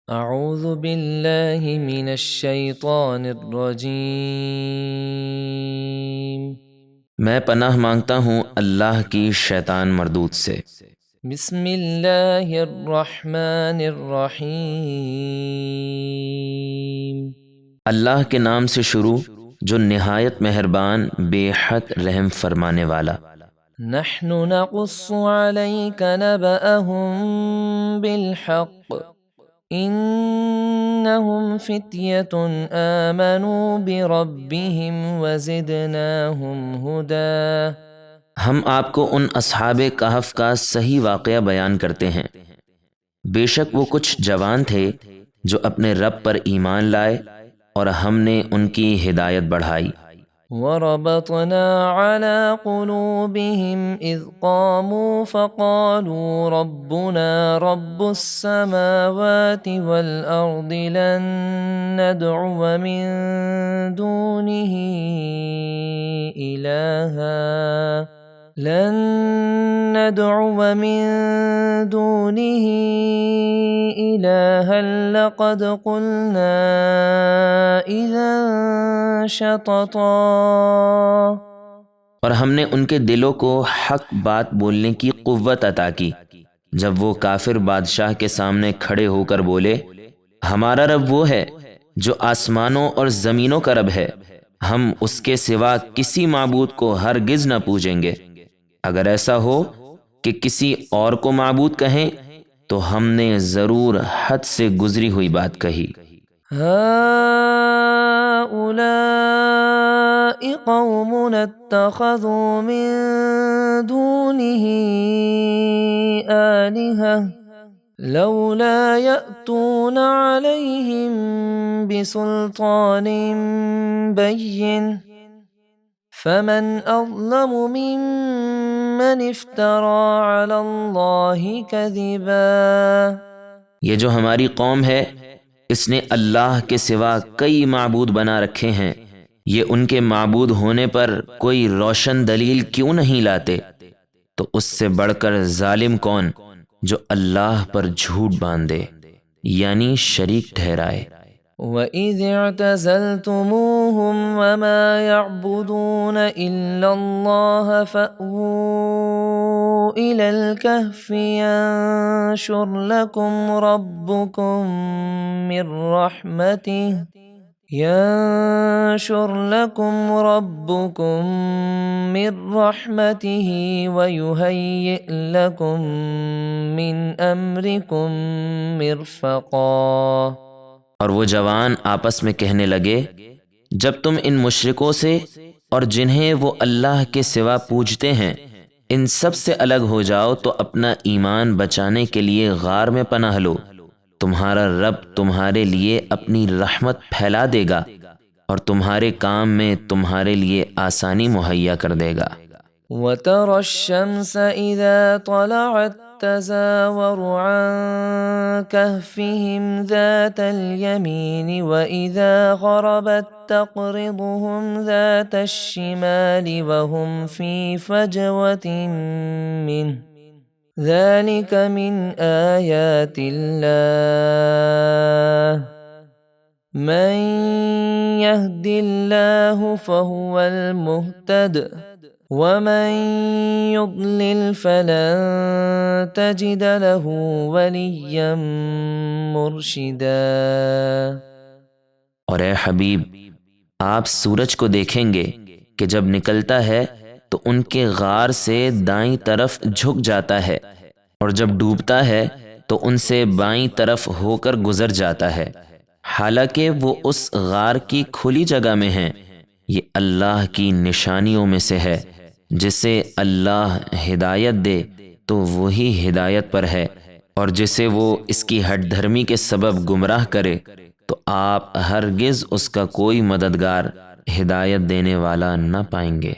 اعوذ باللہ من الشیطان الرجیم۔ میں پناہ مانگتا ہوں اللہ کی شیطان مردود سے۔ بسم اللہ الرحمن الرحیم۔ اللہ کے نام سے شروع جو نہایت مہربان بے حد رحم فرمانے والا۔ نحن نقص علیک نبأهم بالحق انہم فتیۃ آمنوا بربہم وزدناہم ہدی۔ ہم آپ کو ان اصحاب کہف کا صحیح واقعہ بیان کرتے ہیں۔ بے شک وہ کچھ جوان تھے جو اپنے رب پر ایمان لائے اور ہم نے ان کی ہدایت بڑھائی۔ وربطنا على قلوبهم إذ قاموا فقالوا ربنا رب السماوات والأرض لن ندعو من دونه إلها لقد قلنا إذا شططا۔ اور ہم نے ان کے دلوں کو حق بات بولنے کی قوت عطا کی جب وہ کافر بادشاہ کے سامنے کھڑے ہو کر بولے، ہمارا رب وہ ہے جو آسمانوں اور زمینوں کا رب ہے، ہم اس کے سوا کسی معبود کو ہرگز نہ پوجیں گے۔ اگر ایسا ہو کہ کسی اور کو معبود کہیں تو ہم نے ضرور حد سے گزری ہوئی بات کہی۔ هؤلاء قومنا اتخذوا من دونه آلهة لولا يأتون عليهم بسلطان بين فمن أظلم ممن افترى على الله كذبا۔ یہ جو ہماری قوم ہے اس نے اللہ کے سوا کئی معبود بنا رکھے ہیں، یہ ان کے معبود ہونے پر کوئی روشن دلیل کیوں نہیں لاتے؟ تو اس سے بڑھ کر ظالم کون جو اللہ پر جھوٹ باندھے یعنی شریک ٹھہرائے۔ وَإِذِ اعْتَزَلْتُمُوهُمْ وَمَا يَعْبُدُونَ إِلَّا اللَّهَ فَأْوُوا إِلَى الْكَهْفِ يَنشُرْ لَكُمْ رَبُّكُم مِّن رَّحْمَتِهِ وَيُهَيِّئْ لَكُم مِّنْ أَمْرِكُم مِّرْفَقًا۔ اور وہ جوان آپس میں کہنے لگے، جب تم ان مشرکوں سے اور جنہیں وہ اللہ کے سوا پوجتے ہیں ان سب سے الگ ہو جاؤ تو اپنا ایمان بچانے کے لیے غار میں پناہ لو، تمہارا رب تمہارے لیے اپنی رحمت پھیلا دے گا اور تمہارے کام میں تمہارے لیے آسانی مہیا کر دے گا۔ وَتَرَى الشَّمْسَ إِذَا طَلَعَت تَّزَاوَرُ عَن كَهْفِهِمْ ذَاتَ الْيَمِينِ وَإِذَا غَرَبَت تَّقْرِضُهُمْ ذَاتَ الشِّمَالِ وَهُمْ فِي فَجْوَةٍ مِّنْهُ ذَلِكَ مِنْ آيَاتِ اللَّهِ مَن يَهْدِ اللَّهُ فَهُوَ الْمُهْتَدِ وَمَن يُضْلِلْ فَلَن تَجِدَ لَهُ وَلِيًّا مُّرْشِدًا۔ اور اے حبیب، آپ سورج کو دیکھیں گے کہ جب نکلتا ہے تو ان کے غار سے دائیں طرف جھک جاتا ہے اور جب ڈوبتا ہے تو ان سے بائیں طرف ہو کر گزر جاتا ہے، حالانکہ وہ اس غار کی کھلی جگہ میں ہیں۔ یہ اللہ کی نشانیوں میں سے ہے، جسے اللہ ہدایت دے تو وہی ہدایت پر ہے، اور جسے وہ اس کی ہٹ دھرمی کے سبب گمراہ کرے تو آپ ہرگز اس کا کوئی مددگار ہدایت دینے والا نہ پائیں گے۔